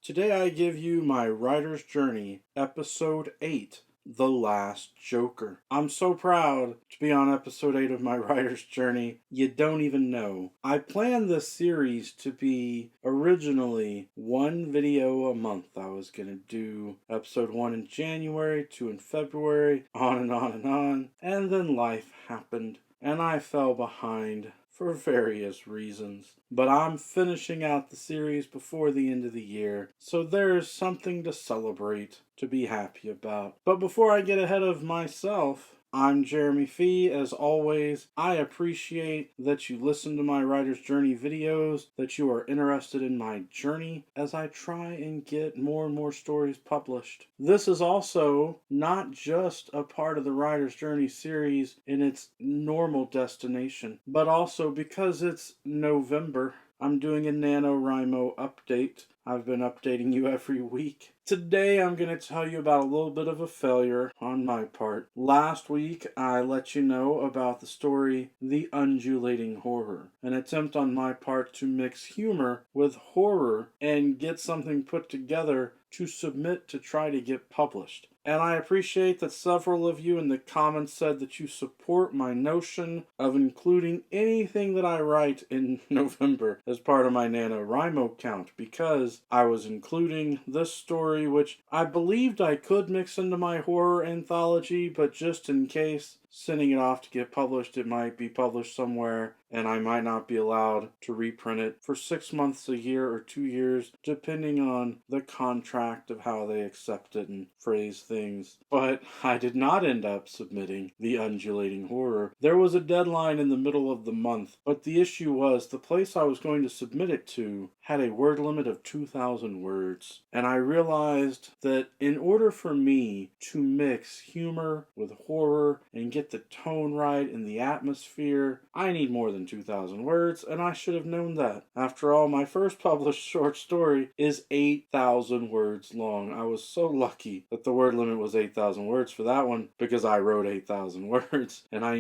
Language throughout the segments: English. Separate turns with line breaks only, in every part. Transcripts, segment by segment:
Today I give you my writer's journey, episode 8, The Last Joker. I'm so proud to be on episode 8 of my writer's journey, you don't even know. I planned this series to be originally one video a month. I was going to do episode 1 in January, 2 in February, on and on and on, and then life happened, and I fell behind for various reasons. But I'm finishing out the series before the end of the year, so there's something to celebrate, to be happy about. But before I get ahead of myself, I'm Jeremy Fee. As always, I appreciate that you listen to my Writer's Journey videos, that you are interested in my journey as I try and get more and more stories published. This is also not just a part of the Writer's Journey series in its normal destination, but also because it's November, I'm doing a NaNoWriMo update. I've been updating you every week. Today I'm going to tell you about a little bit of a failure on my part. Last week I let you know about the story The Undulating Horror, an attempt on my part to mix humor with horror and get something put together to submit to try to get published. And I appreciate that several of you in the comments said that you support my notion of including anything that I write in November as part of my NaNoWriMo count, because I was including this story, which I believed I could mix into my horror anthology, but just in case, sending it off to get published, it might be published somewhere and I might not be allowed to reprint it for 6 months, a year, or 2 years, depending on the contract of how they accept it and phrase things. But I did not end up submitting The Undulating Horror. There was a deadline in the middle of the month, but the issue was the place I was going to submit it to had a word limit of 2,000 words. And I realized that in order for me to mix humor with horror and get the tone right and the atmosphere, I need more than 2,000 words, and I should have known that. After all, my first published short story is 8,000 words long. I was so lucky that the word limit was 8,000 words for that one, because I wrote 8,000 words. And I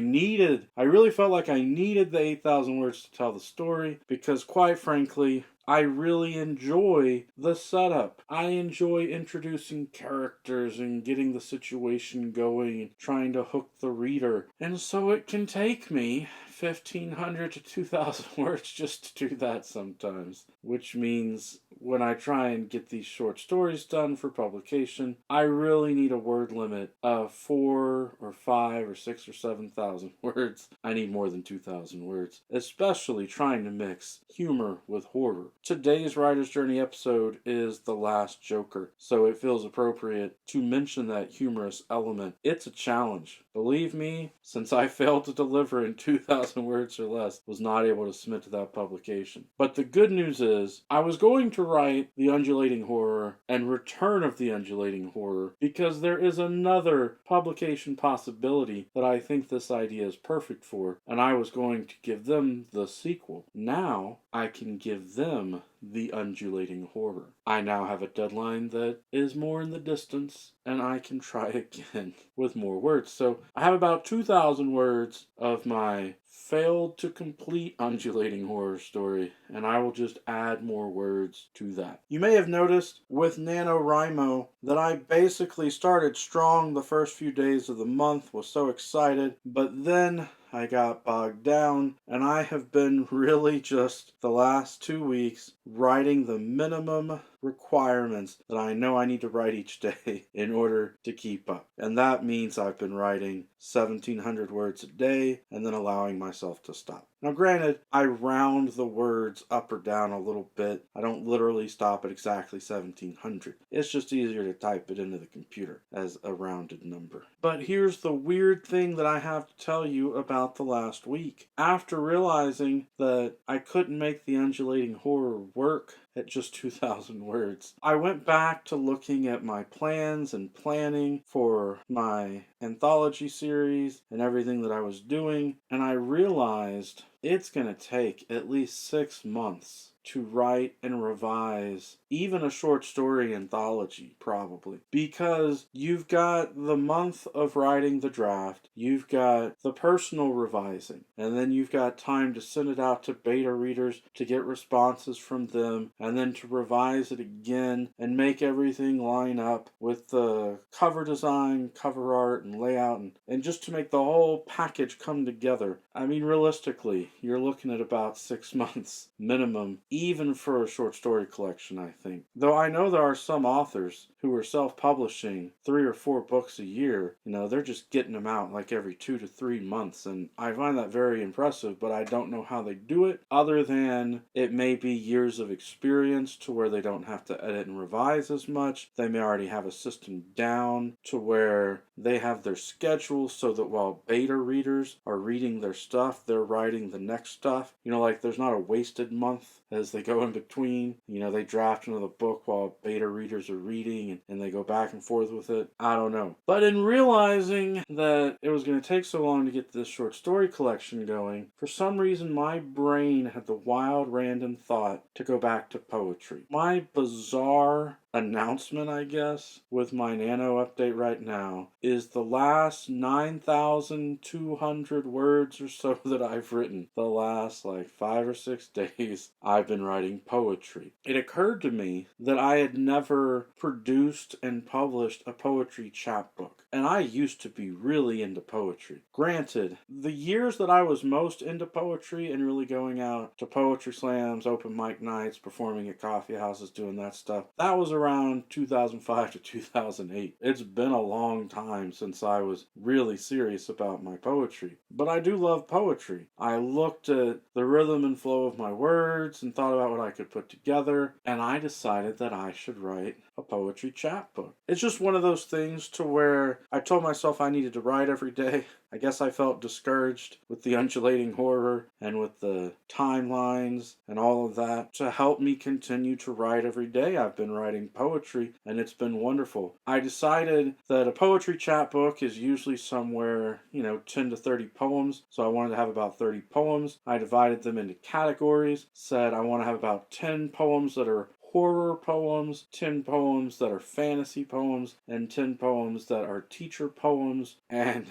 really felt like I needed the 8,000 words to tell the story, because quite frankly, I really enjoy the setup. I enjoy introducing characters and getting the situation going and trying to hook the reader. And so it can take me 1,500 to 2,000 words just to do that sometimes. Which means when I try and get these short stories done for publication, I really need a word limit of 4 or 5 or 6 or 7,000 words. I need more than 2,000 words, especially trying to mix humor with horror. Today's Writer's Journey episode is The Last Joker, so it feels appropriate to mention that humorous element. It's a challenge. Believe me, since I failed to deliver in 2,000 words or less, was not able to submit to that publication. But the good news is, I was going to write The Undulating Horror and Return of the Undulating Horror, because there is another publication possibility that I think this idea is perfect for, and I was going to give them the sequel. Now, I can give them The Undulating Horror. I now have a deadline that is more in the distance, and I can try again with more words. So I have about 2,000 words of my failed to complete Undulating Horror story, and I will just add more words to that. You may have noticed with NaNoWriMo that I basically started strong the first few days of the month, was so excited, but then I got bogged down, and I have been really just the last 2 weeks writing the minimum requirements that I know I need to write each day in order to keep up. And that means I've been writing 1,700 words a day and then allowing myself to stop. Now granted, I round the words up or down a little bit. I don't literally stop at exactly 1,700. It's just easier to type it into the computer as a rounded number. But here's the weird thing that I have to tell you about the last week. After realizing that I couldn't make The Undulating Horror work at just 2,000 words, I went back to looking at my plans and planning for my anthology series and everything that I was doing, and I realized it's going to take at least 6 months to write and revise even a short story anthology, probably. Because you've got the month of writing the draft, you've got the personal revising, and then you've got time to send it out to beta readers to get responses from them, and then to revise it again and make everything line up with the cover design, cover art, and layout, and just to make the whole package come together. I mean, realistically, you're looking at about 6 months minimum, even for a short story collection, I think. Though I know there are some authors who are self-publishing 3 or 4 books a year. They're just getting them out like every 2 to 3 months, and I find that very impressive, but I don't know how they do it, other than it may be years of experience to where they don't have to edit and revise as much. They may already have a system down to where they have their schedule so that while beta readers are reading their stuff, they're writing the next stuff. Like there's not a wasted month as they go in between. They draft another book while beta readers are reading and they go back and forth with it. I don't know. But in realizing that it was going to take so long to get this short story collection going, for some reason my brain had the wild random thought to go back to poetry. My bizarre announcement, I guess, with my Nano update right now is the last 9,200 words or so that I've written. The last 5 or 6 days I've been writing poetry. It occurred to me that I had never produced and published a poetry chapbook, and I used to be really into poetry. Granted, the years that I was most into poetry and really going out to poetry slams, open mic nights, performing at coffee houses, doing that stuff, that was around 2005 to 2008. It's been a long time since I was really serious about my poetry. But I do love poetry. I looked at the rhythm and flow of my words and thought about what I could put together, and I decided that I should write a poetry chapbook. It's just one of those things to where I told myself I needed to write every day. I guess I felt discouraged with the undulating horror and with the timelines and all of that. To help me continue to write every day, I've been writing poetry, and it's been wonderful. I decided that a poetry chapbook is usually somewhere, 10 to 30 poems, so I wanted to have about 30 poems. I divided them into categories, said I want to have about 10 poems that are horror poems, 10 poems that are fantasy poems, and 10 poems that are teacher poems, and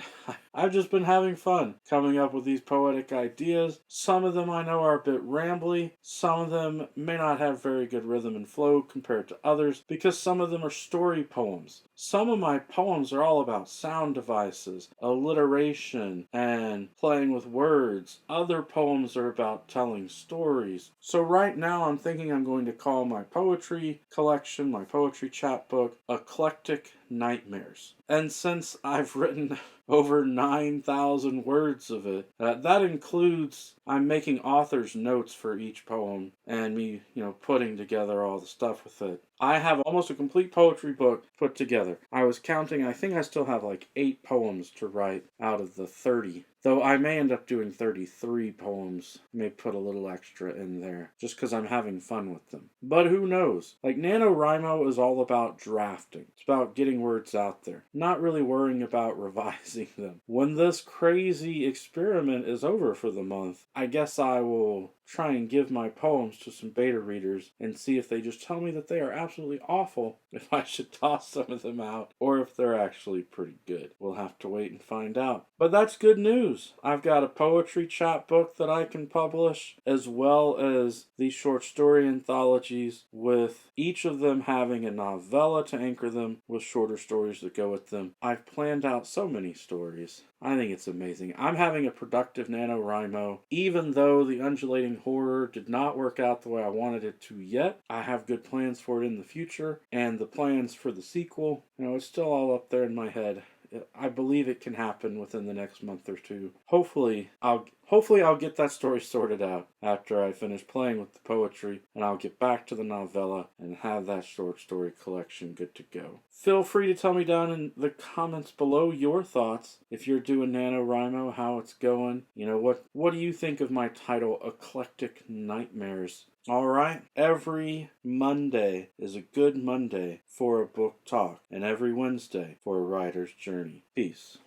I've just been having fun coming up with these poetic ideas. Some of them I know are a bit rambly, some of them may not have very good rhythm and flow compared to others, because some of them are story poems. Some of my poems are all about sound devices, alliteration, and playing with words. Other poems are about telling stories. So right now I'm thinking I'm going to call my poetry collection, my poetry chapbook, Eclectic Nightmares. And since I've written over 9,000 words of it, that includes I'm making author's notes for each poem and me, putting together all the stuff with it. I have almost a complete poetry book put together. I was counting, I think I still have 8 poems to write out of the 30. Though I may end up doing 33 poems. I may put a little extra in there, just because I'm having fun with them. But who knows? NaNoWriMo is all about drafting. It's about getting words out there. Not really worrying about revising them. When this crazy experiment is over for the month, I guess I will try and give my poems to some beta readers and see if they just tell me that they are absolutely awful, if I should toss some of them out, or if they're actually pretty good. We'll have to wait and find out. But that's good news. I've got a poetry chapbook that I can publish, as well as these short story anthologies, with each of them having a novella to anchor them, with shorter stories that go with them. I've planned out so many stories. I think it's amazing. I'm having a productive NaNoWriMo. Even though the undulating horror did not work out the way I wanted it to yet, I have good plans for it in the future, and the plans for the sequel, it's still all up there in my head. I believe it can happen within the next month or two. Hopefully I'll get that story sorted out after I finish playing with the poetry, and I'll get back to the novella and have that short story collection good to go. Feel free to tell me down in the comments below your thoughts. If you're doing NaNoWriMo, how it's going. What do you think of my title, Eclectic Nightmares? Alright, every Monday is a good Monday for a book talk, and every Wednesday for a writer's journey. Peace.